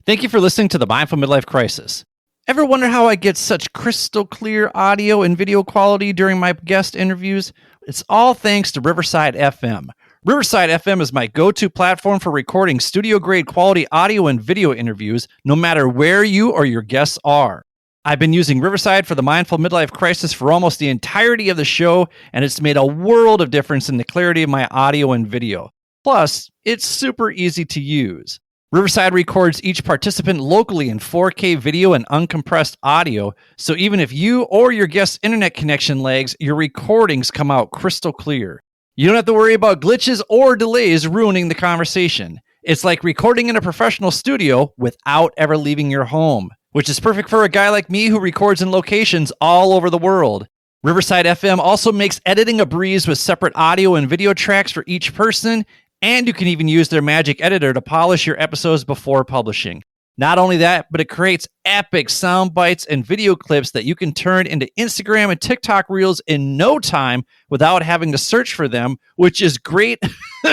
Thank you for listening to the Mindful Midlife Crisis. Ever wonder how I get such crystal clear audio and video quality during my guest interviews? It's all thanks to Riverside FM. Riverside FM is my go-to platform for recording studio-grade quality audio and video interviews, no matter where you or your guests are. I've been using Riverside for the Mindful Midlife Crisis for almost the entirety of the show, and it's made a world of difference in the clarity of my audio and video. Plus, it's super easy to use. Riverside records each participant locally in 4K video and uncompressed audio, so even if you or your guest's internet connection lags, your recordings come out crystal clear. You don't have to worry about glitches or delays ruining the conversation. It's like recording in a professional studio without ever leaving your home, which is perfect for a guy like me who records in locations all over the world. Riverside FM also makes editing a breeze with separate audio and video tracks for each person, and you can even use their magic editor to polish your episodes before publishing. Not only that, but it creates epic sound bites and video clips that you can turn into Instagram and TikTok reels in no time without having to search for them, which is great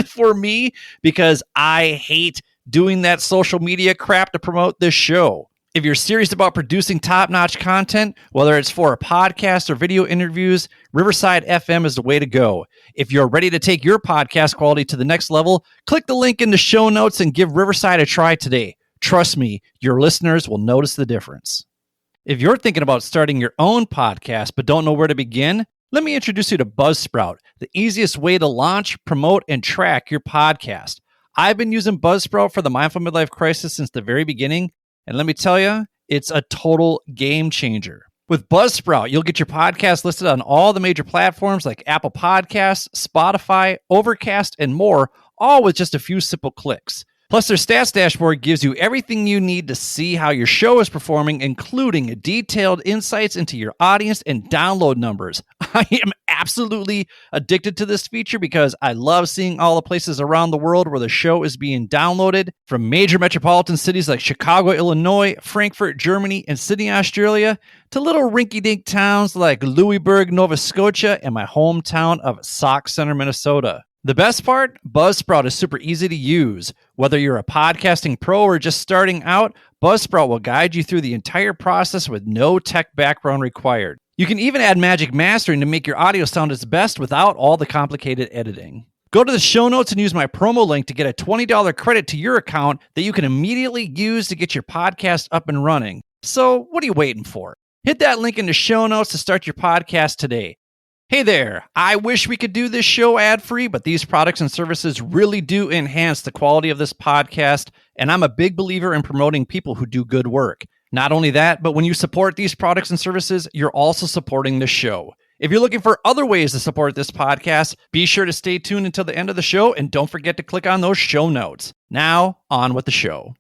for me because I hate doing that social media crap to promote this show. If you're serious about producing top-notch content, whether it's for a podcast or video interviews, Riverside FM is the way to go. If you're ready to take your podcast quality to the next level, click the link in the show notes and give Riverside a try today. Trust me, your listeners will notice the difference. If you're thinking about starting your own podcast but don't know where to begin, let me introduce you to Buzzsprout, the easiest way to launch, promote, and track your podcast. I've been using Buzzsprout for the Mindful Midlife Crisis since the very beginning, and let me tell you, it's a total game changer. With Buzzsprout, you'll get your podcast listed on all the major platforms like Apple Podcasts, Spotify, Overcast, and more, all with just a few simple clicks. Plus, their stats dashboard gives you everything you need to see how your show is performing, including detailed insights into your audience and download numbers. I am absolutely addicted to this feature because I love seeing all the places around the world where the show is being downloaded, from major metropolitan cities like Chicago, Illinois, Frankfurt, Germany, and Sydney, Australia, to little rinky-dink towns like Louisburg, Nova Scotia, and my hometown of Sauk Center, Minnesota. The best part? Buzzsprout is super easy to use. Whether you're a podcasting pro or just starting out, Buzzsprout will guide you through the entire process with no tech background required. You can even add magic mastering to make your audio sound its best without all the complicated editing. Go to the show notes and use my promo link to get a $20 credit to your account that you can immediately use to get your podcast up and running. So what are you waiting for? Hit that link in the show notes to start your podcast today. Hey there, I wish we could do this show ad-free, but these products and services really do enhance the quality of this podcast, and I'm a big believer in promoting people who do good work. Not only that, but when you support these products and services, you're also supporting the show. If you're looking for other ways to support this podcast, be sure to stay tuned until the end of the show, and don't forget to click on those show notes. Now, on with the show.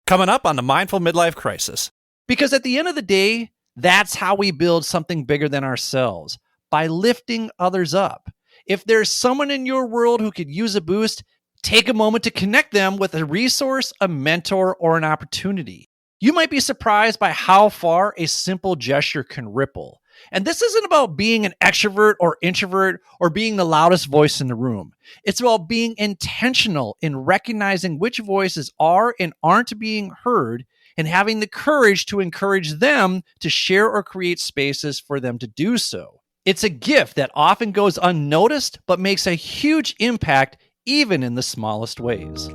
Coming up on the Mindful Midlife Crisis. Because at the end of the day, that's how we build something bigger than ourselves. By lifting others up. If there's someone in your world who could use a boost, take a moment to connect them with a resource, a mentor, or an opportunity. You might be surprised by how far a simple gesture can ripple. And this isn't about being an extrovert or introvert or being the loudest voice in the room. It's about being intentional in recognizing which voices are and aren't being heard and having the courage to encourage them to share or create spaces for them to do so. It's a gift that often goes unnoticed, but makes a huge impact even in the smallest ways.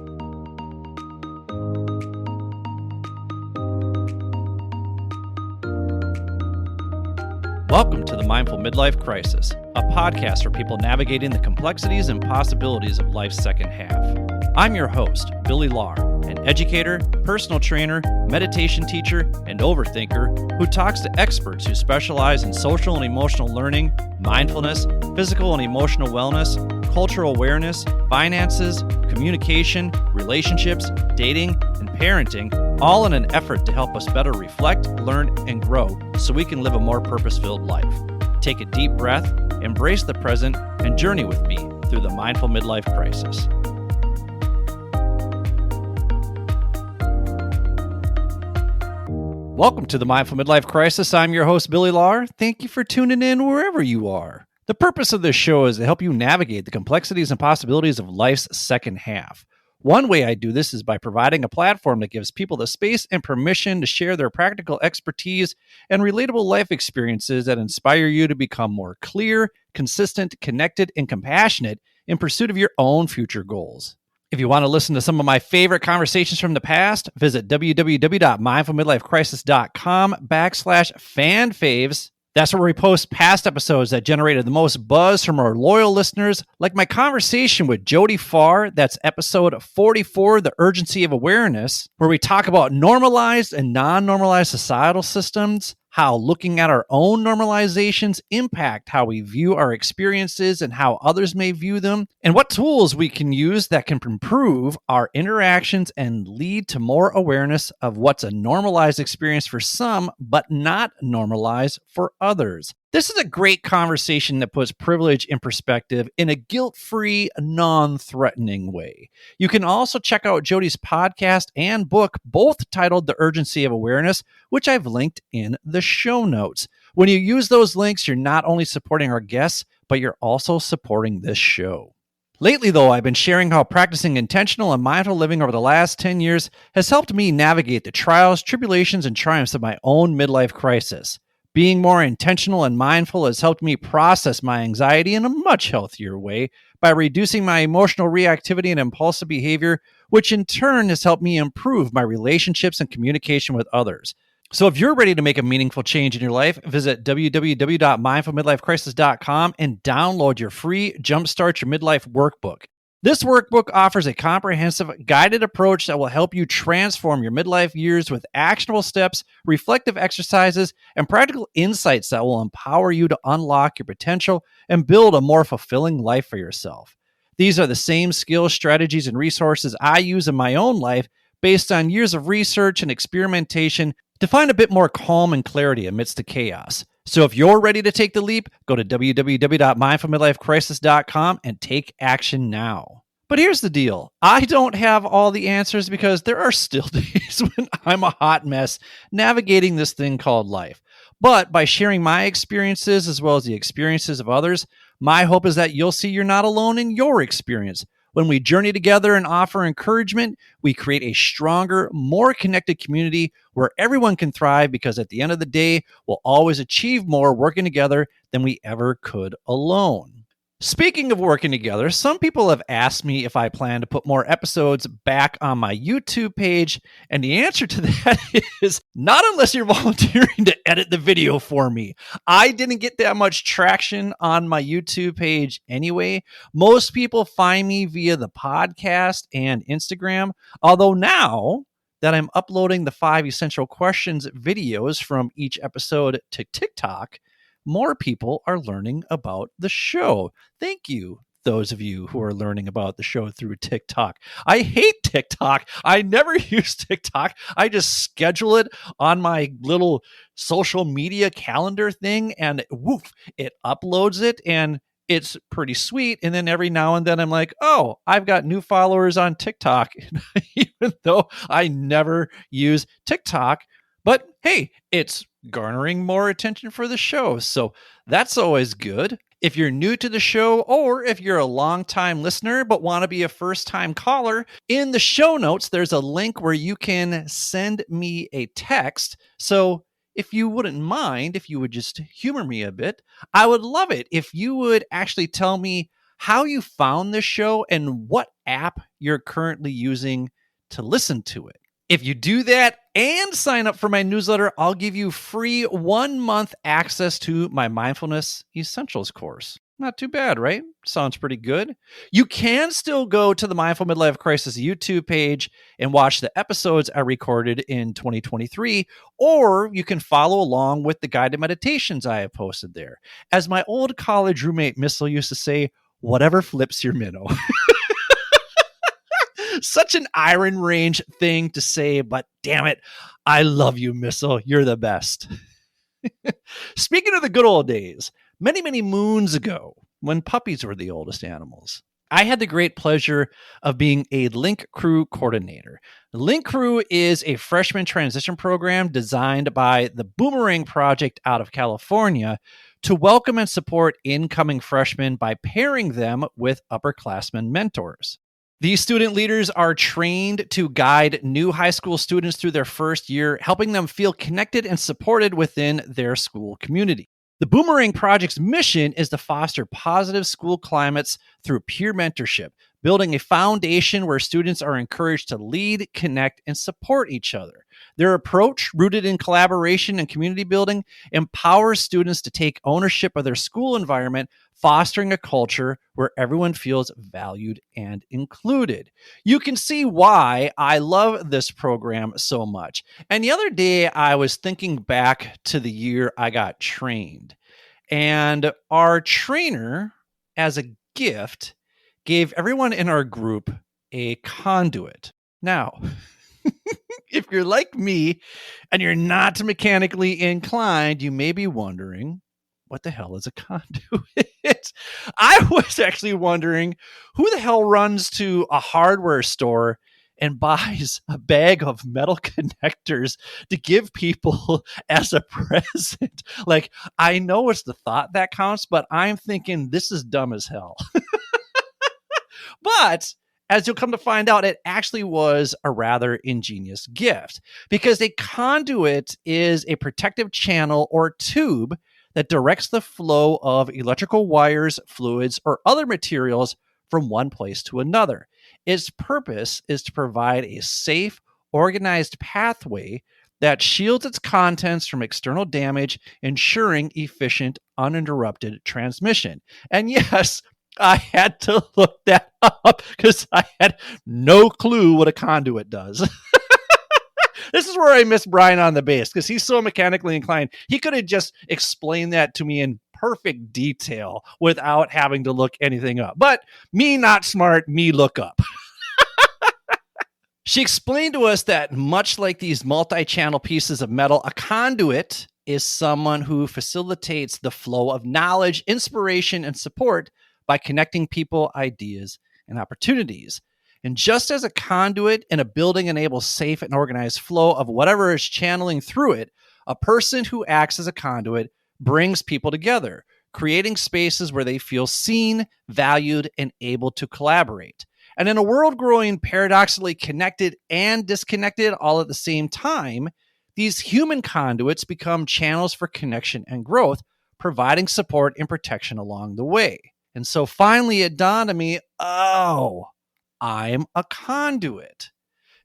Welcome to the Mindful Midlife Crisis, a podcast for people navigating the complexities and possibilities of life's second half. I'm your host, Billy Lahr, an educator, personal trainer, meditation teacher, and overthinker who talks to experts who specialize in social and emotional learning, mindfulness, physical and emotional wellness, cultural awareness, finances, communication, relationships, dating, and parenting, all in an effort to help us better reflect, learn, and grow so we can live a more purpose-filled life. Take a deep breath, embrace the present, and journey with me through the Mindful Midlife Crisis. Welcome to the Mindful Midlife Crisis. I'm your host, Billy Lahr. Thank you for tuning in wherever you are. The purpose of this show is to help you navigate the complexities and possibilities of life's second half. One way I do this is by providing a platform that gives people the space and permission to share their practical expertise and relatable life experiences that inspire you to become more clear, consistent, connected, and compassionate in pursuit of your own future goals. If you want to listen to some of my favorite conversations from the past, visit www.mindfulmidlifecrisis.com/fanfaves. That's where we post past episodes that generated the most buzz from our loyal listeners, like my conversation with Jody Farr. That's episode 44, The Urgency of Awareness, where we talk about normalized and non-normalized societal systems, how looking at our own normalizations impact how we view our experiences and how others may view them, and what tools we can use that can improve our interactions and lead to more awareness of what's a normalized experience for some, but not normalized for others. This is a great conversation that puts privilege in perspective in a guilt-free, non-threatening way. You can also check out Jody's podcast and book, both titled The Urgency of Awareness, which I've linked in the show notes. When you use those links, you're not only supporting our guests, but you're also supporting this show. Lately, though, I've been sharing how practicing intentional and mindful living over the last 10 years has helped me navigate the trials, tribulations, and triumphs of my own midlife crisis. Being more intentional and mindful has helped me process my anxiety in a much healthier way by reducing my emotional reactivity and impulsive behavior, which in turn has helped me improve my relationships and communication with others. So if you're ready to make a meaningful change in your life, visit www.mindfulmidlifecrisis.com and download your free Jumpstart Your Midlife workbook. This workbook offers a comprehensive, guided approach that will help you transform your midlife years with actionable steps, reflective exercises, and practical insights that will empower you to unlock your potential and build a more fulfilling life for yourself. These are the same skills, strategies, and resources I use in my own life based on years of research and experimentation to find a bit more calm and clarity amidst the chaos. So if you're ready to take the leap, go to www.mindfulmidlifecrisis.com and take action now. But here's the deal. I don't have all the answers because there are still days when I'm a hot mess navigating this thing called life. But by sharing my experiences as well as the experiences of others, my hope is that you'll see you're not alone in your experience. When we journey together and offer encouragement, we create a stronger, more connected community where everyone can thrive because at the end of the day, we'll always achieve more working together than we ever could alone. Speaking of working together, some people have asked me if I plan to put more episodes back on my YouTube page, and the answer to that is not unless you're volunteering to edit the video for me. I didn't get that much traction on my YouTube page anyway. Most people find me via the podcast and Instagram, although now that I'm uploading the 5 essential questions videos from each episode to TikTok, more people are learning about the show. Thank you, those of you who are learning about the show through TikTok. I hate TikTok. I never use TikTok. I just schedule it on my little social media calendar thing, and woof, it uploads it, and it's pretty sweet. And then every now and then I'm like, oh, I've got new followers on TikTok, even though I never use TikTok. But hey, it's garnering more attention for the show, so that's always good. If you're new to the show, or if you're a long-time listener but want to be a first-time caller, in the show notes, there's a link where you can send me a text. So if you wouldn't mind, if you would just humor me a bit, I would love it if you would actually tell me how you found this show and what app you're currently using to listen to it. If you do that and sign up for my newsletter, I'll give you free 1-month access to my Mindfulness Essentials course. Not too bad, right? Sounds pretty good. You can still go to the Mindful Midlife Crisis YouTube page and watch the episodes I recorded in 2023, or you can follow along with the guided meditations I have posted there. As my old college roommate Missile used to say, whatever flips your minnow. Such an Iron Range thing to say, but damn it, I love you, Missile. You're the best. Speaking of the good old days, many, many moons ago, when puppies were the oldest animals, I had the great pleasure of being a Link Crew coordinator. The Link Crew is a freshman transition program designed by the Boomerang Project out of California to welcome and support incoming freshmen by pairing them with upperclassmen mentors. These student leaders are trained to guide new high school students through their first year, helping them feel connected and supported within their school community. The Boomerang Project's mission is to foster positive school climates through peer mentorship, building a foundation where students are encouraged to lead, connect, and support each other. Their approach, rooted in collaboration and community building, empowers students to take ownership of their school environment, fostering a culture where everyone feels valued and included. You can see why I love this program so much. And the other day, I was thinking back to the year I got trained, and our trainer, as a gift, gave everyone in our group a conduit. Now, if you're like me and you're not mechanically inclined, you may be wondering, what the hell is a conduit? I was actually wondering, who the hell runs to a hardware store and buys a bag of metal connectors to give people as a present? Like, I know it's the thought that counts, but I'm thinking this is dumb as hell. But as you'll come to find out, it actually was a rather ingenious gift, because a conduit is a protective channel or tube that directs the flow of electrical wires, fluids, or other materials from one place to another. Its purpose is to provide a safe, organized pathway that shields its contents from external damage, ensuring efficient, uninterrupted transmission. And yes, I had to look that up because I had no clue what a conduit does. This is where I miss Brian on the bass, because he's so mechanically inclined. He could have just explained that to me in perfect detail without having to look anything up. But me not smart, me look up. She explained to us that much like these multi-channel pieces of metal, a conduit is someone who facilitates the flow of knowledge, inspiration, and support by connecting people, ideas, and opportunities. And just as a conduit in a building enables safe and organized flow of whatever is channeling through it, a person who acts as a conduit brings people together, creating spaces where they feel seen, valued, and able to collaborate. And in a world growing paradoxically connected and disconnected all at the same time, these human conduits become channels for connection and growth, providing support and protection along the way. And so finally it dawned on me, oh, I'm a conduit.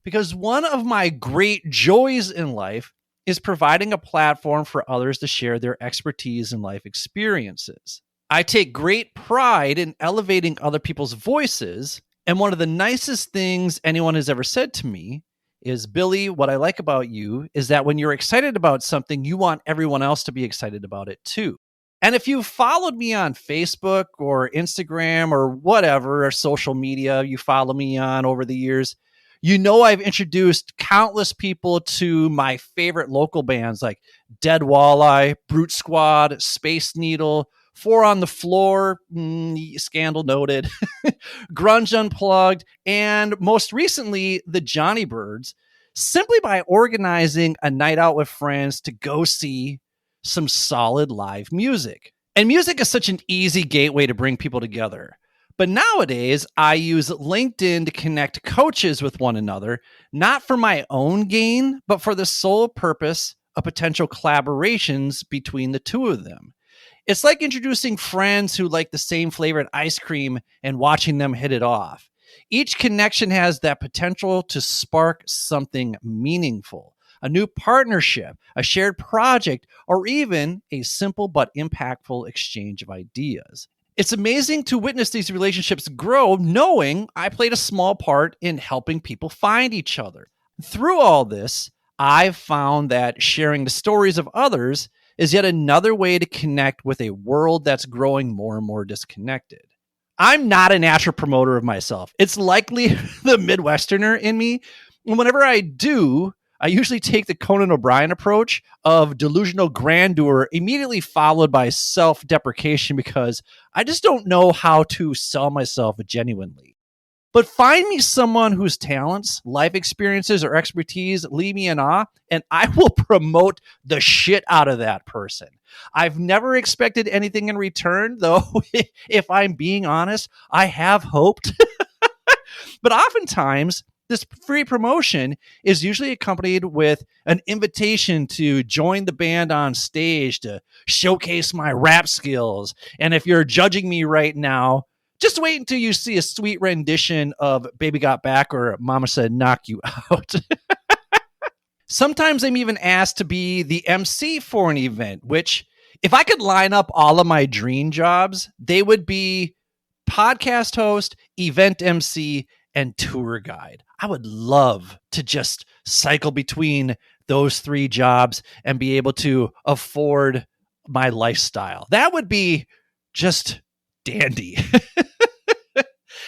Because one of my great joys in life is providing a platform for others to share their expertise and life experiences. I take great pride in elevating other people's voices. And one of the nicest things anyone has ever said to me is, Billy, what I like about you is that when you're excited about something, you want everyone else to be excited about it too. And if you've followed me on Facebook or Instagram or whatever, or social media you follow me on over the years, you know I've introduced countless people to my favorite local bands like Dead Walleye, Brute Squad, Space Needle, Four on the Floor, scandal noted, Grunge Unplugged, and most recently, the Johnny Birds, simply by organizing a night out with friends to go see some solid live music. And music is such an easy gateway to bring people together. But nowadays, I use LinkedIn to connect coaches with one another, not for my own gain, but for the sole purpose of potential collaborations between the two of them. It's like introducing friends who like the same flavored ice cream and watching them hit it off. Each connection has that potential to spark something meaningful, a new partnership, a shared project, or even a simple but impactful exchange of ideas. It's amazing to witness these relationships grow, knowing I played a small part in helping people find each other. Through all this, I've found that sharing the stories of others is yet another way to connect with a world that's growing more and more disconnected. I'm not a natural promoter of myself. It's likely the Midwesterner in me. And whenever I do, I usually take the Conan O'Brien approach of delusional grandeur, immediately followed by self-deprecation, because I just don't know how to sell myself genuinely. But find me someone whose talents, life experiences, or expertise leave me in awe, and I will promote the shit out of that person. I've never expected anything in return, though, if I'm being honest, I have hoped. But oftentimes, this free promotion is usually accompanied with an invitation to join the band on stage to showcase my rap skills. And if you're judging me right now, just wait until you see a sweet rendition of Baby Got Back or Mama Said Knock You Out. Sometimes I'm even asked to be the MC for an event, which, if I could line up all of my dream jobs, they would be podcast host, event MC, and tour guide. I would love to just cycle between those three jobs and be able to afford my lifestyle. That would be just dandy.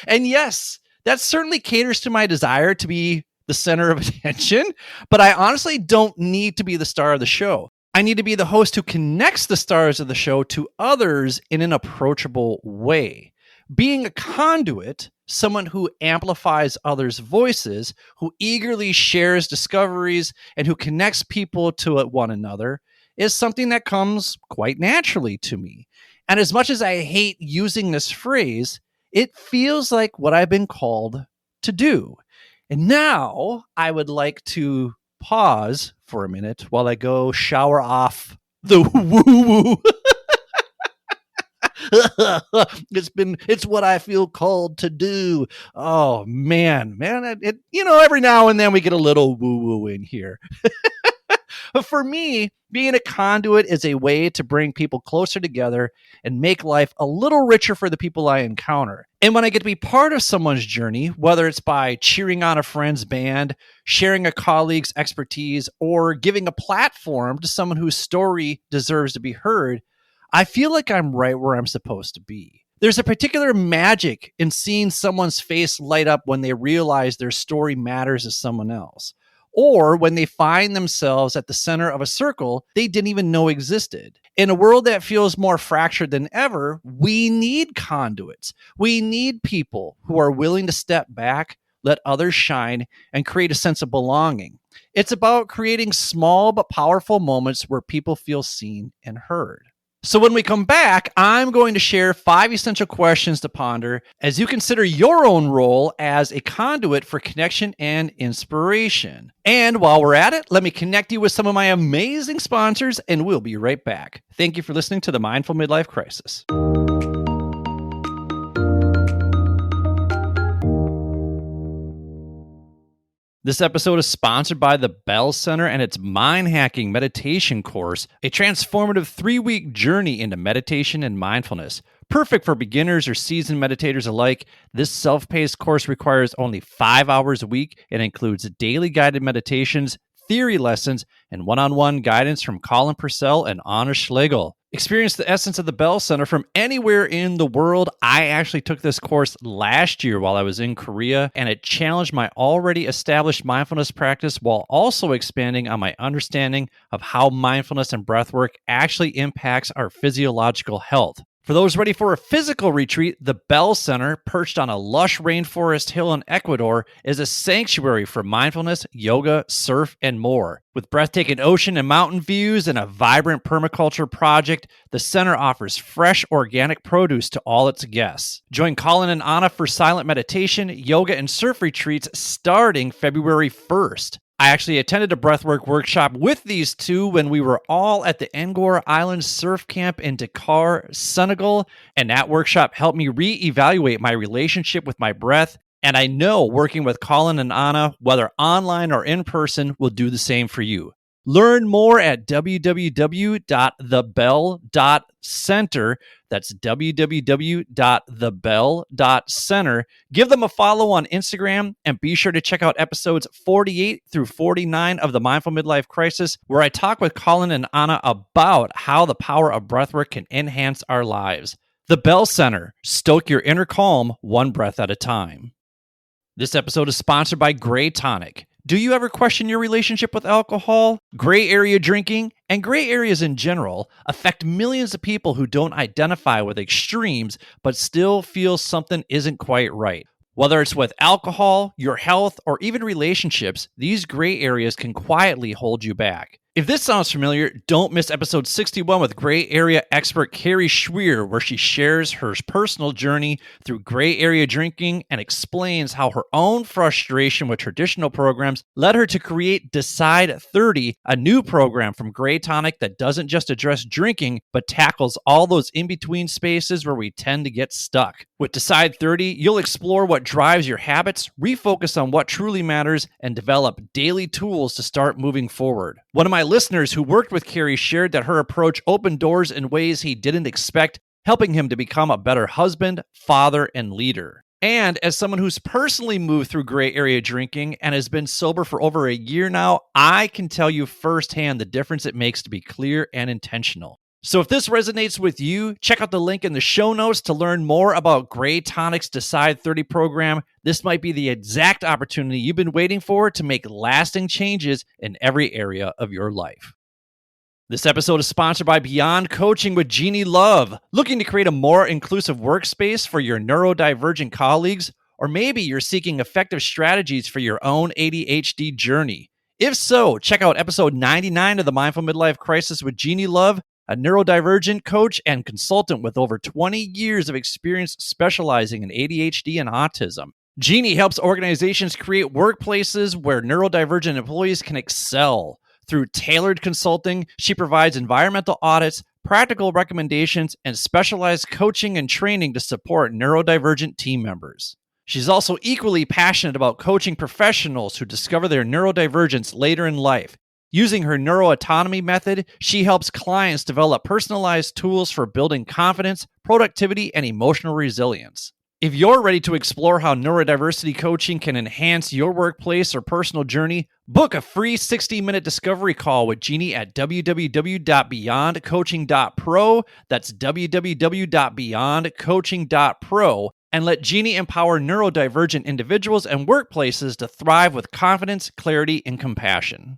And yes, that certainly caters to my desire to be the center of attention, but I honestly don't need to be the star of the show. I need to be the host who connects the stars of the show to others in an approachable way. Being a conduit, someone who amplifies others' voices, who eagerly shares discoveries, and who connects people to one another, is something that comes quite naturally to me. And as much as I hate using this phrase, it feels like what I've been called to do. And now I would like to pause for a minute while I go shower off the woo-woo. It's what I feel called to do. Oh man, every now and then we get a little woo-woo in here. But for me, being a conduit is a way to bring people closer together and make life a little richer for the people I encounter. And when I get to be part of someone's journey, whether it's by cheering on a friend's band, sharing a colleague's expertise, or giving a platform to someone whose story deserves to be heard, I feel like I'm right where I'm supposed to be. There's a particular magic in seeing someone's face light up when they realize their story matters to someone else, or when they find themselves at the center of a circle they didn't even know existed. In a world that feels more fractured than ever, we need conduits. We need people who are willing to step back, let others shine, and create a sense of belonging. It's about creating small but powerful moments where people feel seen and heard. So when we come back, I'm going to share 5 essential questions to ponder as you consider your own role as a conduit for connection and inspiration. And while we're at it, let me connect you with some of my amazing sponsors, and we'll be right back. Thank you for listening to the Mindful Midlife Crisis. This episode is sponsored by the Bell Center and its Mind Hacking Meditation course, a transformative 3-week journey into meditation and mindfulness. Perfect for beginners or seasoned meditators alike, this self-paced course requires only 5 hours a week and includes daily guided meditations, theory lessons, and one-on-one guidance from Colin Purcell and Anna Schlegel. Experience the essence of the Bell Center from anywhere in the world. I actually took this course last year while I was in Korea, and it challenged my already established mindfulness practice while also expanding on my understanding of how mindfulness and breathwork actually impacts our physiological health. For those ready for a physical retreat, the Bell Center, perched on a lush rainforest hill in Ecuador, is a sanctuary for mindfulness, yoga, surf, and more. With breathtaking ocean and mountain views and a vibrant permaculture project, the center offers fresh, organic produce to all its guests. Join Colin and Anna for silent meditation, yoga, and surf retreats starting February 1st. I actually attended a breathwork workshop with these two when we were all at the Angkor Island Surf Camp in Dakar, Senegal, and that workshop helped me reevaluate my relationship with my breath, and I know working with Colin and Anna, whether online or in person, will do the same for you. Learn more at www.thebell.center. That's www.thebell.center. Give them a follow on Instagram, and be sure to check out episodes 48 through 49 of the Mindful Midlife Crisis, where I talk with Colin and Anna about how the power of breathwork can enhance our lives. The Bell Center. Stoke your inner calm, one breath at a time. This episode is sponsored by Gray Tonic. Do you ever question your relationship with alcohol? Gray area drinking, and gray areas in general, affect millions of people who don't identify with extremes but still feel something isn't quite right. Whether it's with alcohol, your health, or even relationships, these gray areas can quietly hold you back. If this sounds familiar, don't miss episode 61 with gray area expert Carrie Schweer, where she shares her personal journey through gray area drinking and explains how her own frustration with traditional programs led her to create Decide 30, a new program from Gray Tonic that doesn't just address drinking, but tackles all those in-between spaces where we tend to get stuck. With Decide 30, you'll explore what drives your habits, refocus on what truly matters, and develop daily tools to start moving forward. One of my listeners who worked with Carrie shared that her approach opened doors in ways he didn't expect, helping him to become a better husband, father, and leader. And as someone who's personally moved through gray area drinking and has been sober for over a year now, I can tell you firsthand the difference it makes to be clear and intentional. So if this resonates with you, check out the link in the show notes to learn more about Gray Tonic's Decide 30 program. This might be the exact opportunity you've been waiting for to make lasting changes in every area of your life. This episode is sponsored by Beyond Coaching with Jeannie Love. Looking to create a more inclusive workspace for your neurodivergent colleagues? Or maybe you're seeking effective strategies for your own ADHD journey. If so, check out episode 99 of the Mindful Midlife Crisis with Jeannie Love, a neurodivergent coach and consultant with over 20 years of experience specializing in ADHD and autism. Jeannie helps organizations create workplaces where neurodivergent employees can excel. Through tailored consulting, she provides environmental audits, practical recommendations, and specialized coaching and training to support neurodivergent team members. She's also equally passionate about coaching professionals who discover their neurodivergence later in life. Using her neuroautonomy method, she helps clients develop personalized tools for building confidence, productivity, and emotional resilience. If you're ready to explore how neurodiversity coaching can enhance your workplace or personal journey, book a free 60-minute discovery call with Jeannie at www.beyondcoaching.pro. That's www.beyondcoaching.pro. And let Jeannie empower neurodivergent individuals and workplaces to thrive with confidence, clarity, and compassion.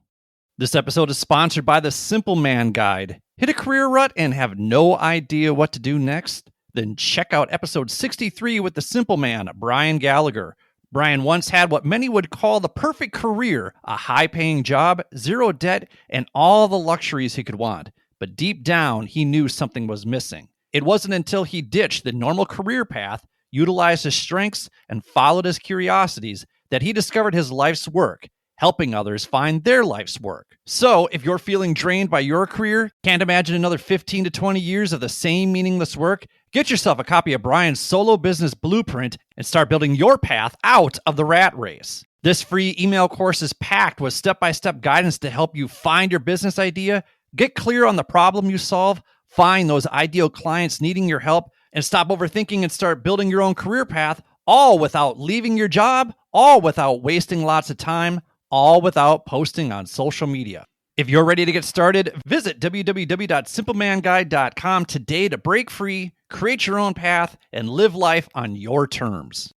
This episode is sponsored by the Simple Man Guide. Hit a career rut and have no idea what to do next? Then check out episode 63 with the Simple Man, Brian Gallagher. Brian once had what many would call the perfect career, a high-paying job, zero debt, and all the luxuries he could want. But deep down, he knew something was missing. It wasn't until he ditched the normal career path, utilized his strengths, and followed his curiosities that he discovered his life's work, helping others find their life's work. So, if you're feeling drained by your career, can't imagine another 15 to 20 years of the same meaningless work, get yourself a copy of Brian's Solo Business Blueprint and start building your path out of the rat race. This free email course is packed with step-by-step guidance to help you find your business idea, get clear on the problem you solve, find those ideal clients needing your help, and stop overthinking and start building your own career path, all without leaving your job, all without wasting lots of time, all without posting on social media. If you're ready to get started, visit www.simplemanguide.com today to break free, create your own path, and live life on your terms.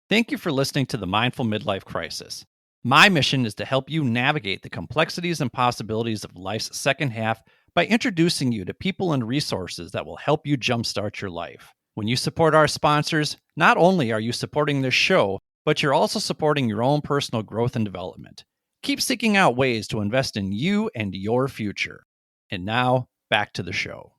Thank you for listening to the Mindful Midlife Crisis. My mission is to help you navigate the complexities and possibilities of life's second half by introducing you to people and resources that will help you jumpstart your life. When you support our sponsors, not only are you supporting this show, but you're also supporting your own personal growth and development. Keep seeking out ways to invest in you and your future. And now, back to the show.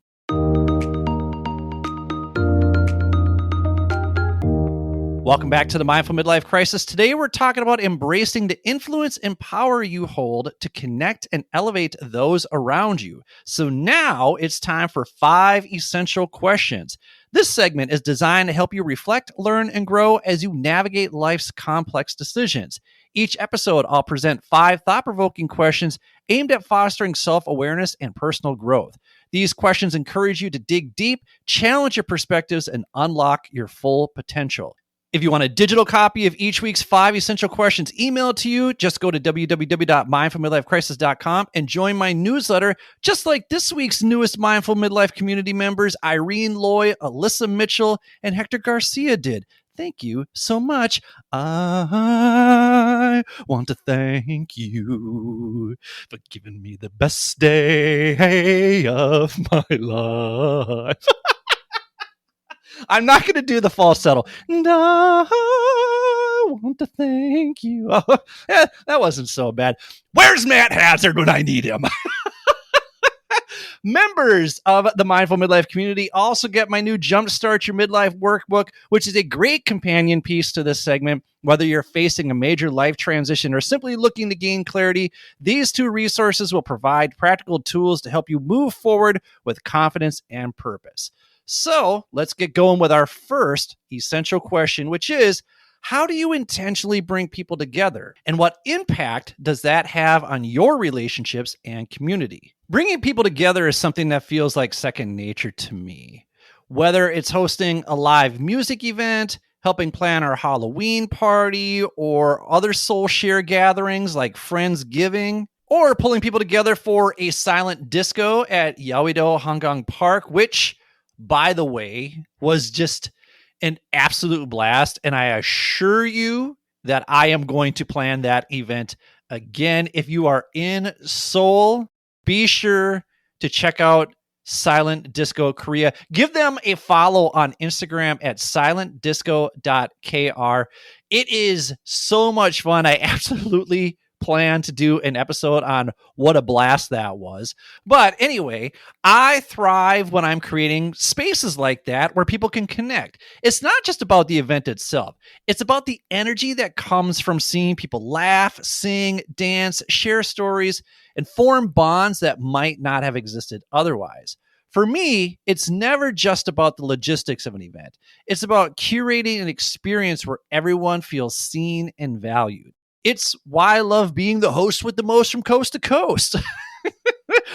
Welcome back to the Mindful Midlife Crisis. Today we're talking about embracing the influence and power you hold to connect and elevate those around you. So now it's time for 5 essential questions. This segment is designed to help you reflect, learn, and grow as you navigate life's complex decisions. Each episode, I'll present 5 thought-provoking questions aimed at fostering self-awareness and personal growth. These questions encourage you to dig deep, challenge your perspectives, and unlock your full potential. If you want a digital copy of each week's 5 essential questions emailed to you, just go to www.mindfulmidlifecrisis.com and join my newsletter, just like this week's newest Mindful Midlife community members, Irene Loy, Alyssa Mitchell, and Hector Garcia did. Thank you so much. I want to thank you for giving me the best day of my life. I'm not going to do the falsetto. And I want to thank you. Oh, that wasn't so bad. Where's Matt Hazard when I need him? Members of the Mindful Midlife community also get my new Jumpstart Your Midlife workbook, which is a great companion piece to this segment. Whether you're facing a major life transition or simply looking to gain clarity, these two resources will provide practical tools to help you move forward with confidence and purpose. So let's get going with our first essential question, which is, how do you intentionally bring people together? And what impact does that have on your relationships and community? Bringing people together is something that feels like second nature to me. Whether it's hosting a live music event, helping plan our Halloween party, or other soul share gatherings like Friendsgiving, or pulling people together for a silent disco at Yaoido Hangang Park, which, by the way, was just an absolute blast. And I assure you that I am going to plan that event again. If you are in Seoul, be sure to check out Silent Disco Korea. Give them a follow on Instagram at silentdisco.kr. It is so much fun. I absolutely plan to do an episode on what a blast that was. But anyway, I thrive when I'm creating spaces like that where people can connect. It's not just about the event itself. It's about the energy that comes from seeing people laugh, sing, dance, share stories, and form bonds that might not have existed otherwise. For me, it's never just about the logistics of an event. It's about curating an experience where everyone feels seen and valued. It's why I love being the host with the most from coast to coast.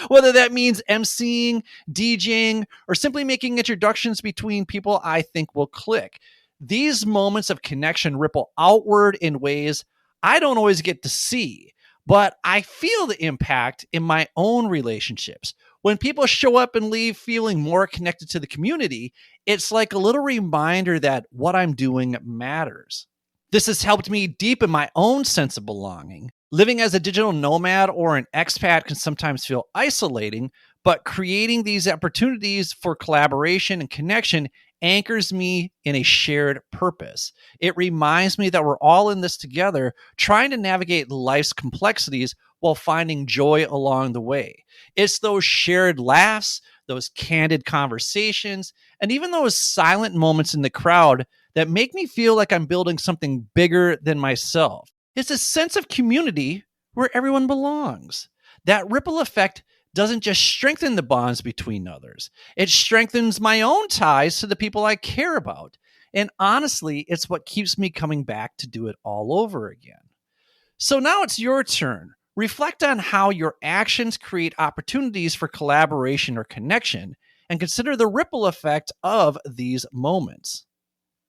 Whether that means emceeing, DJing, or simply making introductions between people I think will click. These moments of connection ripple outward in ways I don't always get to see, but I feel the impact in my own relationships. When people show up and leave feeling more connected to the community, it's like a little reminder that what I'm doing matters. This has helped me deepen my own sense of belonging. Living as a digital nomad or an expat can sometimes feel isolating, but creating these opportunities for collaboration and connection anchors me in a shared purpose. It reminds me that we're all in this together, trying to navigate life's complexities while finding joy along the way. It's those shared laughs, those candid conversations, and even those silent moments in the crowd that make me feel like I'm building something bigger than myself. It's a sense of community where everyone belongs. That ripple effect doesn't just strengthen the bonds between others, it strengthens my own ties to the people I care about. And honestly, it's what keeps me coming back to do it all over again. So now it's your turn. Reflect on how your actions create opportunities for collaboration or connection, and consider the ripple effect of these moments.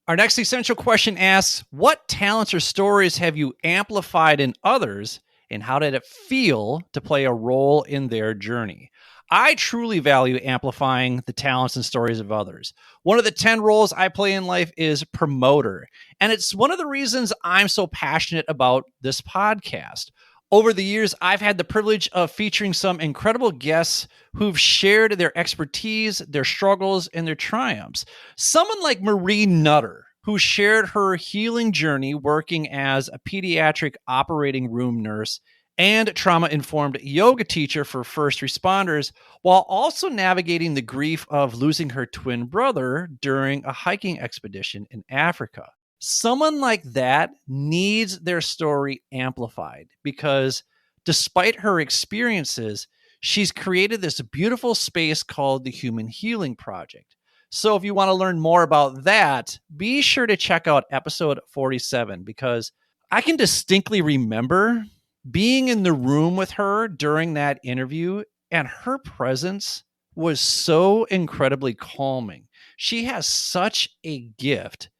Our next essential question asks, what talents or stories have you amplified in others, and how did it feel to play a role in their journey? I truly value amplifying the talents and stories of others. One of the 10 roles I play in life is promoter, and it's one of the reasons I'm so passionate about this podcast. Over the years, I've had the privilege of featuring some incredible guests who've shared their expertise, their struggles, and their triumphs. Someone like Marie Nutter, who shared her healing journey working as a pediatric operating room nurse and trauma-informed yoga teacher for first responders, while also navigating the grief of losing her twin brother during a hiking expedition in Africa. Someone like that needs their story amplified because despite her experiences, she's created this beautiful space called the Human Healing Project. So if you want to learn more about that, be sure to check out episode 47 because I can distinctly remember being in the room with her during that interview, and her presence was so incredibly calming. She has such a gift.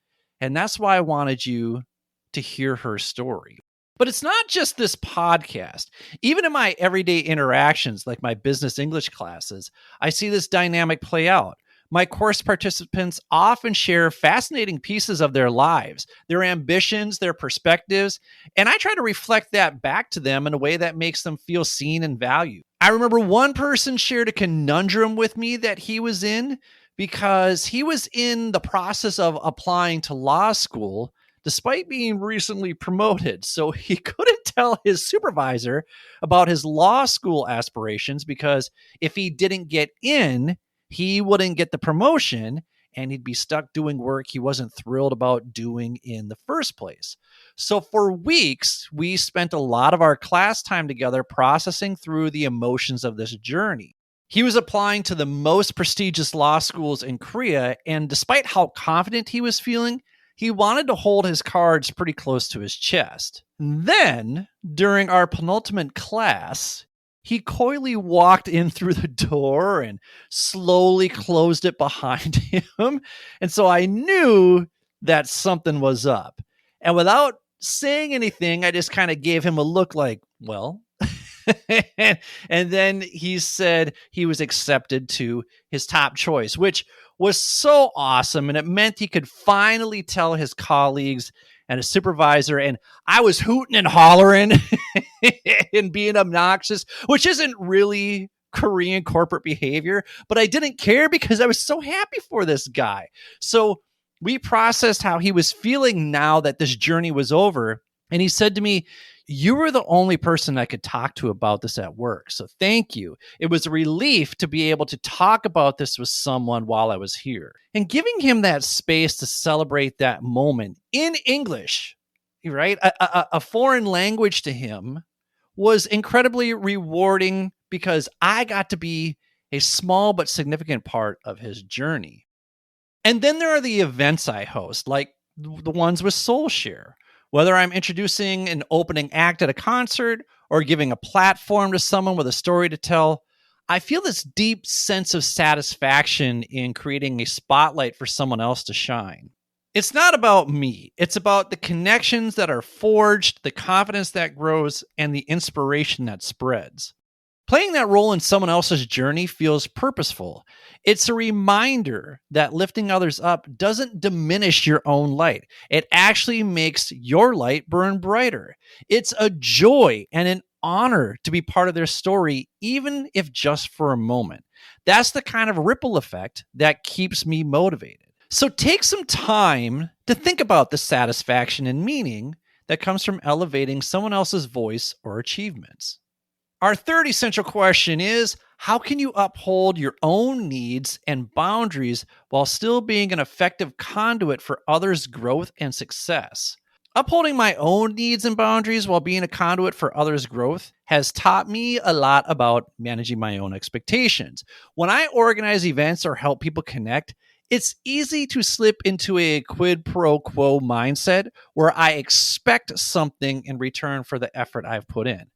And that's why I wanted you to hear her story. But it's not just this podcast. Even in my everyday interactions, like my business English classes, I see this dynamic play out. My course participants often share fascinating pieces of their lives, their ambitions, their perspectives, and I try to reflect that back to them in a way that makes them feel seen and valued. I remember one person shared a conundrum with me that he was in because he was in the process of applying to law school, despite being recently promoted. So he couldn't tell his supervisor about his law school aspirations because if he didn't get in, he wouldn't get the promotion and he'd be stuck doing work he wasn't thrilled about doing in the first place. So for weeks, we spent a lot of our class time together processing through the emotions of this journey. He was applying to the most prestigious law schools in Korea, and despite how confident he was feeling, he wanted to hold his cards pretty close to his chest. Then, during our penultimate class, he coyly walked in through the door and slowly closed it behind him. And so I knew that something was up. And without saying anything, I just kind of gave him a look like, well, and then he said he was accepted to his top choice, which was so awesome. And it meant he could finally tell his colleagues and his supervisor. And I was hooting and hollering and being obnoxious, which isn't really Korean corporate behavior, but I didn't care because I was so happy for this guy. So we processed how he was feeling now that this journey was over. And he said to me, "You were the only person I could talk to about this at work. So thank you. It was a relief to be able to talk about this with someone while I was here." And giving him that space to celebrate that moment in English, right? A foreign language to him was incredibly rewarding because I got to be a small but significant part of his journey. And then there are the events I host, like the ones with SoulShare. Whether I'm introducing an opening act at a concert or giving a platform to someone with a story to tell, I feel this deep sense of satisfaction in creating a spotlight for someone else to shine. It's not about me. It's about the connections that are forged, the confidence that grows, and the inspiration that spreads. Playing that role in someone else's journey feels purposeful. It's a reminder that lifting others up doesn't diminish your own light. It actually makes your light burn brighter. It's a joy and an honor to be part of their story, even if just for a moment. That's the kind of ripple effect that keeps me motivated. So take some time to think about the satisfaction and meaning that comes from elevating someone else's voice or achievements. Our third essential question is, how can you uphold your own needs and boundaries while still being an effective conduit for others' growth and success? Upholding my own needs and boundaries while being a conduit for others' growth has taught me a lot about managing my own expectations. When I organize events or help people connect, it's easy to slip into a quid pro quo mindset where I expect something in return for the effort I've put in.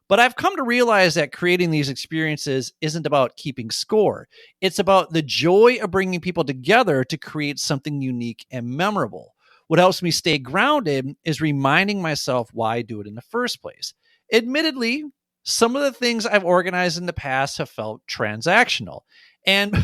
But I've come to realize that creating these experiences isn't about keeping score. It's about the joy of bringing people together to create something unique and memorable. What helps me stay grounded is reminding myself why I do it in the first place. Admittedly, some of the things I've organized in the past have felt transactional, and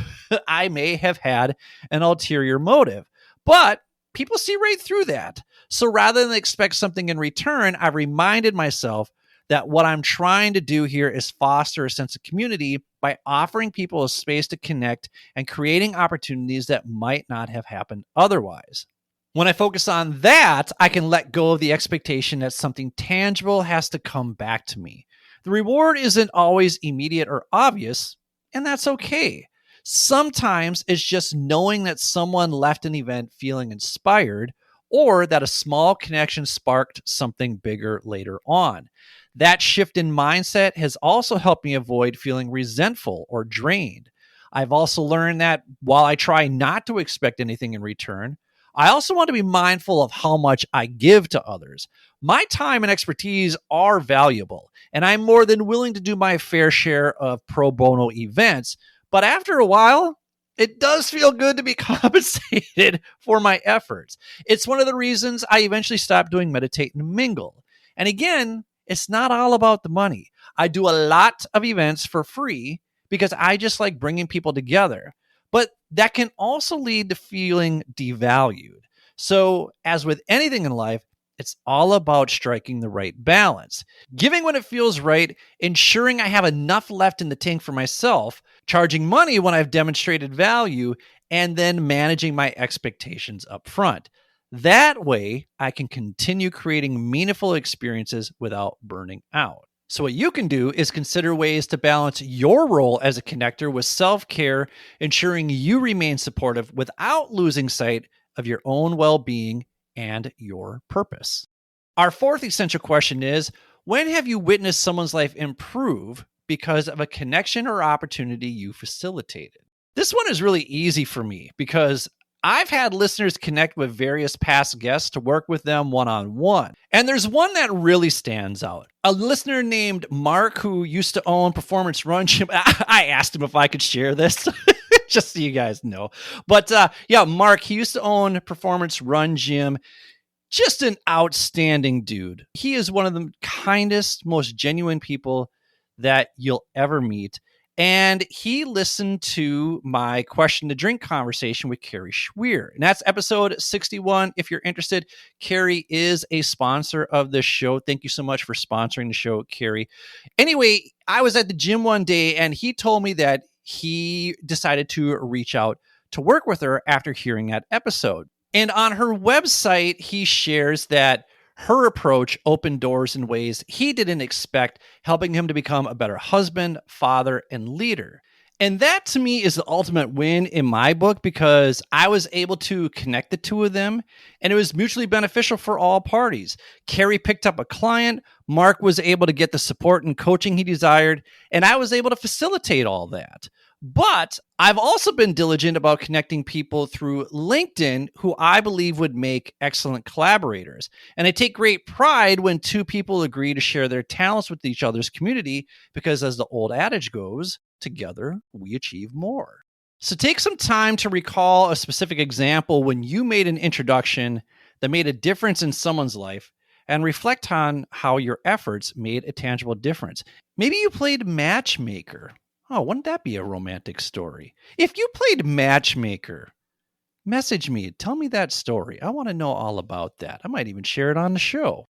I may have had an ulterior motive, but people see right through that. So rather than expect something in return, I've reminded myself that what I'm trying to do here is foster a sense of community by offering people a space to connect and creating opportunities that might not have happened otherwise. When I focus on that, I can let go of the expectation that something tangible has to come back to me. The reward isn't always immediate or obvious, and that's okay. Sometimes it's just knowing that someone left an event feeling inspired or that a small connection sparked something bigger later on. That shift in mindset has also helped me avoid feeling resentful or drained. I've also learned that while I try not to expect anything in return, I also want to be mindful of how much I give to others. My time and expertise are valuable, and I'm more than willing to do my fair share of pro bono events. But after a while, it does feel good to be compensated for my efforts. It's one of the reasons I eventually stopped doing Meditate and Mingle. And again, it's not all about the money. I do a lot of events for free because I just like bringing people together. But that can also lead to feeling devalued. So, as with anything in life, it's all about striking the right balance. Giving when it feels right, ensuring I have enough left in the tank for myself, charging money when I've demonstrated value, and then managing my expectations up front. That way, I can continue creating meaningful experiences without burning out. So, what you can do is consider ways to balance your role as a connector with self care, ensuring you remain supportive without losing sight of your own well being and your purpose. Our fourth essential question is, when have you witnessed someone's life improve because of a connection or opportunity you facilitated? This one is really easy for me because I've had listeners connect with various past guests to work with them one on one. And there's one that really stands out. A listener named Mark, who used to own Performance Run Gym. I asked him if I could share this, just so you guys know. But yeah, Mark, he used to own Performance Run Gym. Just an outstanding dude. He is one of the kindest, most genuine people that you'll ever meet. And he listened to my question to drink conversation with Carrie Schweer. And that's episode 61. If you're interested, Carrie is a sponsor of this show. Thank you so much for sponsoring the show, Carrie. Anyway, I was at the gym one day and he told me that he decided to reach out to work with her after hearing that episode. And on her website, he shares that her approach opened doors in ways he didn't expect, helping him to become a better husband, father, and leader. And that to me is the ultimate win in my book because I was able to connect the two of them and it was mutually beneficial for all parties. Carrie picked up a client, Mark was able to get the support and coaching he desired, and I was able to facilitate all that. But I've also been diligent about connecting people through LinkedIn who I believe would make excellent collaborators. And I take great pride when two people agree to share their talents with each other's community because, as the old adage goes, together we achieve more. So take some time to recall a specific example when you made an introduction that made a difference in someone's life and reflect on how your efforts made a tangible difference. Maybe you played matchmaker. Oh, wouldn't that be a romantic story? If you played matchmaker, message me. Tell me that story. I want to know all about that. I might even share it on the show.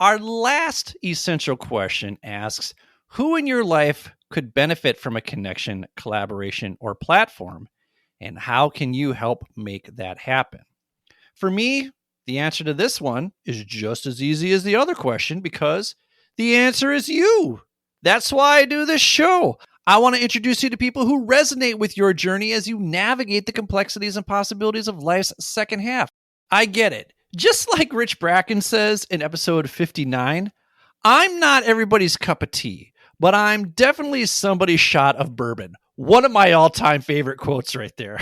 Our last essential question asks, who in your life could benefit from a connection, collaboration, or platform? And how can you help make that happen? For me, the answer to this one is just as easy as the other question because the answer is you. That's why I do this show. I want to introduce you to people who resonate with your journey as you navigate the complexities and possibilities of life's second half. I get it. Just like Rich Bracken says in episode 59, I'm not everybody's cup of tea, but I'm definitely somebody's shot of bourbon. One of my all-time favorite quotes right there.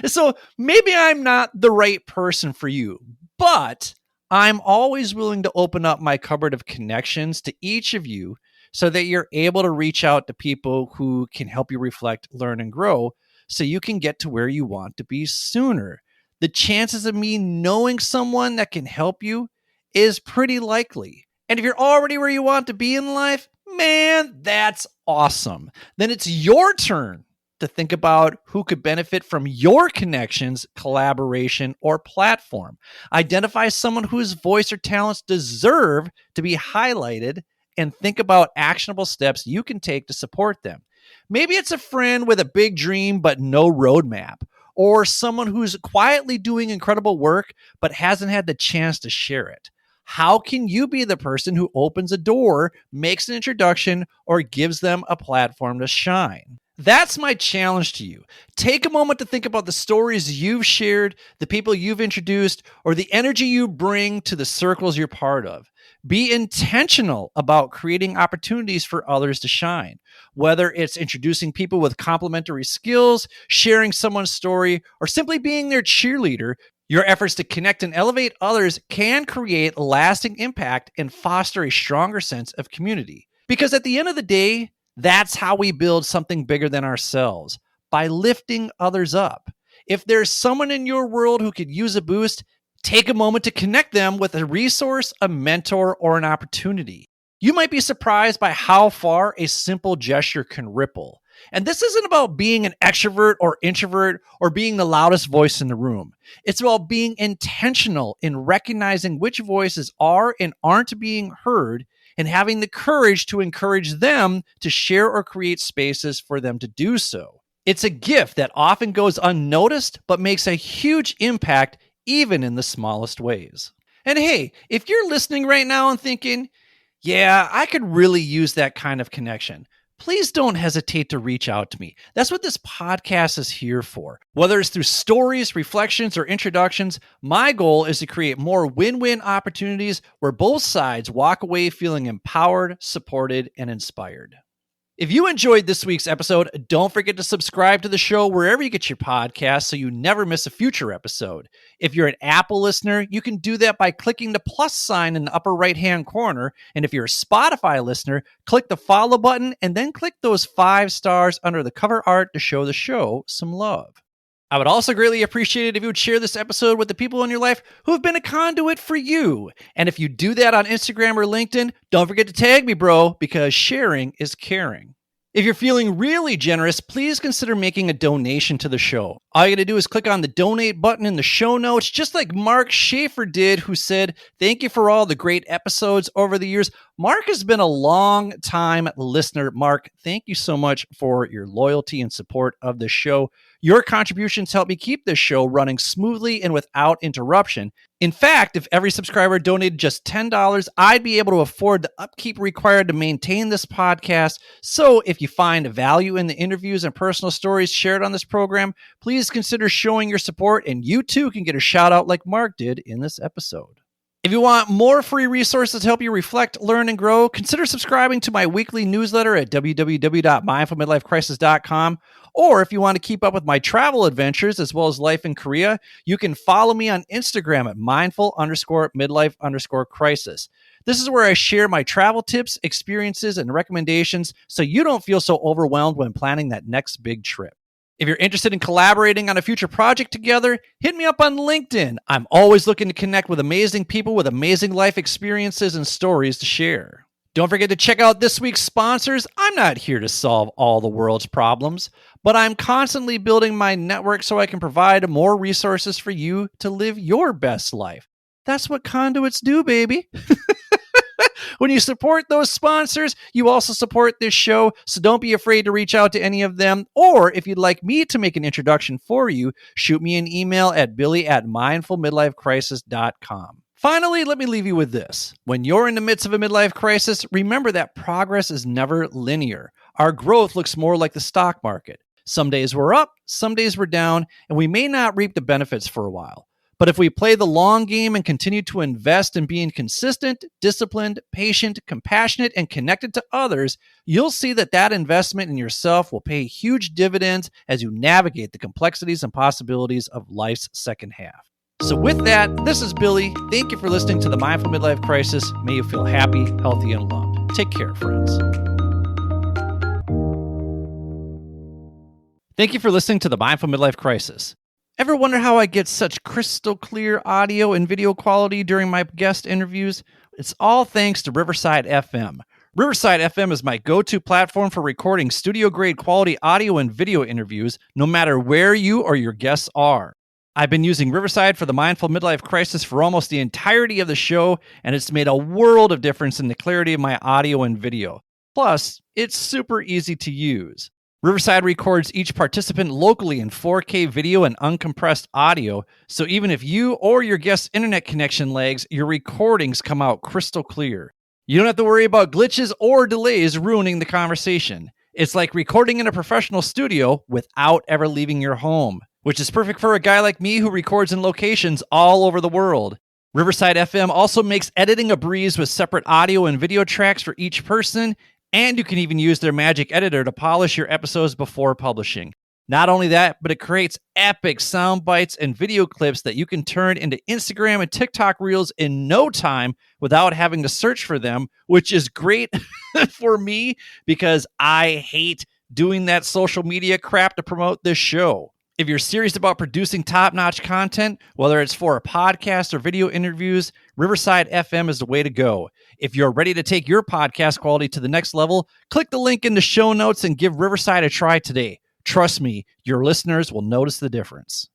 So maybe I'm not the right person for you, but I'm always willing to open up my cupboard of connections to each of you so that you're able to reach out to people who can help you reflect, learn, and grow so you can get to where you want to be sooner. The chances of me knowing someone that can help you is pretty likely. And if you're already where you want to be in life, man, that's awesome. Then it's your turn to think about who could benefit from your connections, collaboration, or platform. Identify someone whose voice or talents deserve to be highlighted and think about actionable steps you can take to support them. Maybe it's a friend with a big dream but no roadmap, or someone who's quietly doing incredible work but hasn't had the chance to share it. How can you be the person who opens a door, makes an introduction, or gives them a platform to shine? That's my challenge to you. Take a moment to think about the stories you've shared, the people you've introduced, or the energy you bring to the circles you're part of. Be intentional about creating opportunities for others to shine, whether it's introducing people with complementary skills, sharing someone's story, or simply being their cheerleader. Your efforts to connect and elevate others can create lasting impact and foster a stronger sense of community. Because at the end of the day, that's how we build something bigger than ourselves, by lifting others up. If there's someone in your world who could use a boost, take a moment to connect them with a resource, a mentor, or an opportunity. You might be surprised by how far a simple gesture can ripple. And this isn't about being an extrovert or introvert or being the loudest voice in the room. It's about being intentional in recognizing which voices are and aren't being heard and having the courage to encourage them to share or create spaces for them to do so. It's a gift that often goes unnoticed, but makes a huge impact even in the smallest ways. And hey, if you're listening right now and thinking, yeah, I could really use that kind of connection, please don't hesitate to reach out to me. That's what this podcast is here for. Whether it's through stories, reflections, or introductions, my goal is to create more win-win opportunities where both sides walk away feeling empowered, supported, and inspired. If you enjoyed this week's episode, don't forget to subscribe to the show wherever you get your podcasts so you never miss a future episode. If you're an Apple listener, you can do that by clicking the plus sign in the upper right-hand corner. And if you're a Spotify listener, click the follow button and then click those 5 stars under the cover art to show the show some love. I would also greatly appreciate it if you would share this episode with the people in your life who have been a conduit for you. And if you do that on Instagram or LinkedIn, don't forget to tag me, bro, because sharing is caring. If you're feeling really generous, please consider making a donation to the show. All you got to do is click on the donate button in the show notes, just like Mark Schaefer did, who said, "Thank you for all the great episodes over the years." Mark has been a long-time listener. Mark, thank you so much for your loyalty and support of the show. Your contributions help me keep this show running smoothly and without interruption. In fact, if every subscriber donated just $10, I'd be able to afford the upkeep required to maintain this podcast. So if you find value in the interviews and personal stories shared on this program, please consider showing your support, and you too can get a shout out like Mark did in this episode. If you want more free resources to help you reflect, learn, and grow, consider subscribing to my weekly newsletter at www.mindfulmidlifecrisis.com. Or if you want to keep up with my travel adventures as well as life in Korea, you can follow me on Instagram at mindful_midlife_crisis. This is where I share my travel tips, experiences, and recommendations so you don't feel so overwhelmed when planning that next big trip. If you're interested in collaborating on a future project together, hit me up on LinkedIn. I'm always looking to connect with amazing people with amazing life experiences and stories to share. Don't forget to check out this week's sponsors. I'm not here to solve all the world's problems, but I'm constantly building my network so I can provide more resources for you to live your best life. That's what Conduits do, baby. When you support those sponsors, you also support this show, so don't be afraid to reach out to any of them. Or if you'd like me to make an introduction for you, shoot me an email at billy@mindfulmidlifecrisis.com. Finally, let me leave you with this. When you're in the midst of a midlife crisis, remember that progress is never linear. Our growth looks more like the stock market. Some days we're up, some days we're down, and we may not reap the benefits for a while. But if we play the long game and continue to invest in being consistent, disciplined, patient, compassionate, and connected to others, you'll see that that investment in yourself will pay huge dividends as you navigate the complexities and possibilities of life's second half. So with that, this is Billy. Thank you for listening to the Mindful Midlife Crisis. May you feel happy, healthy, and loved. Take care, friends. Thank you for listening to the Mindful Midlife Crisis. Ever wonder how I get such crystal clear audio and video quality during my guest interviews? It's all thanks to Riverside FM. Riverside FM is my go-to platform for recording studio-grade quality audio and video interviews, no matter where you or your guests are. I've been using Riverside for the Mindful Midlife Crisis for almost the entirety of the show, and it's made a world of difference in the clarity of my audio and video. Plus, it's super easy to use. Riverside records each participant locally in 4K video and uncompressed audio, so even if you or your guest's internet connection lags, your recordings come out crystal clear. You don't have to worry about glitches or delays ruining the conversation. It's like recording in a professional studio without ever leaving your home, which is perfect for a guy like me who records in locations all over the world. Riverside FM also makes editing a breeze with separate audio and video tracks for each person, and you can even use their magic editor to polish your episodes before publishing. Not only that, but it creates epic sound bites and video clips that you can turn into Instagram and TikTok reels in no time without having to search for them, which is great for me because I hate doing that social media crap to promote this show. If you're serious about producing top-notch content, whether it's for a podcast or video interviews, Riverside FM is the way to go. If you're ready to take your podcast quality to the next level, click the link in the show notes and give Riverside a try today. Trust me, your listeners will notice the difference.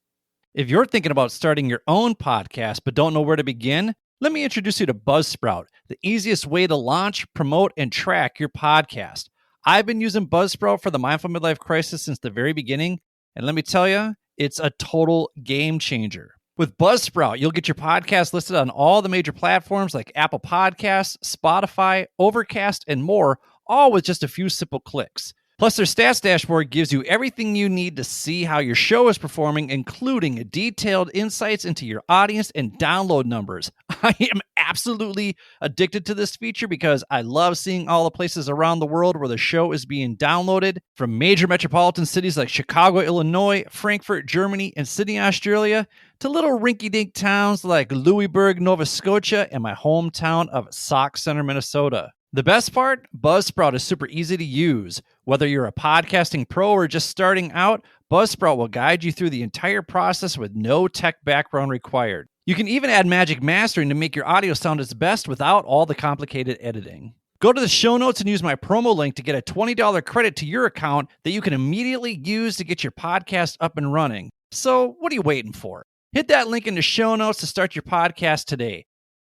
If you're thinking about starting your own podcast but don't know where to begin, let me introduce you to Buzzsprout, the easiest way to launch, promote, and track your podcast. I've been using Buzzsprout for the Mindful Midlife Crisis since the very beginning, and let me tell you, it's a total game changer. With Buzzsprout, you'll get your podcast listed on all the major platforms like Apple Podcasts, Spotify, Overcast, and more, all with just a few simple clicks. Plus, their stats dashboard gives you everything you need to see how your show is performing, including detailed insights into your audience and download numbers. I am absolutely addicted to this feature because I love seeing all the places around the world where the show is being downloaded, from major metropolitan cities like Chicago, Illinois, Frankfurt, Germany, and Sydney, Australia, to little rinky-dink towns like Louisburg, Nova Scotia, and my hometown of Sauk Center, Minnesota. The best part? Buzzsprout is super easy to use. Whether you're a podcasting pro or just starting out, Buzzsprout will guide you through the entire process with no tech background required. You can even add magic mastering to make your audio sound its best without all the complicated editing. Go to the show notes and use my promo link to get a $20 credit to your account that you can immediately use to get your podcast up and running. So what are you waiting for? Hit that link in the show notes to start your podcast today.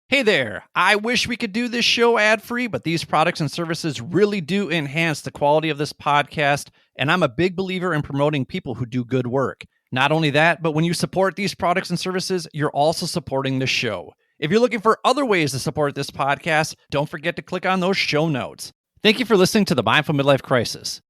Hey there, I wish we could do this show ad-free, but these products and services really do enhance the quality of this podcast, and I'm a big believer in promoting people who do good work. Not only that, but when you support these products and services, you're also supporting the show. If you're looking for other ways to support this podcast, don't forget to click on those show notes. Thank you for listening to the Mindful Midlife Crisis.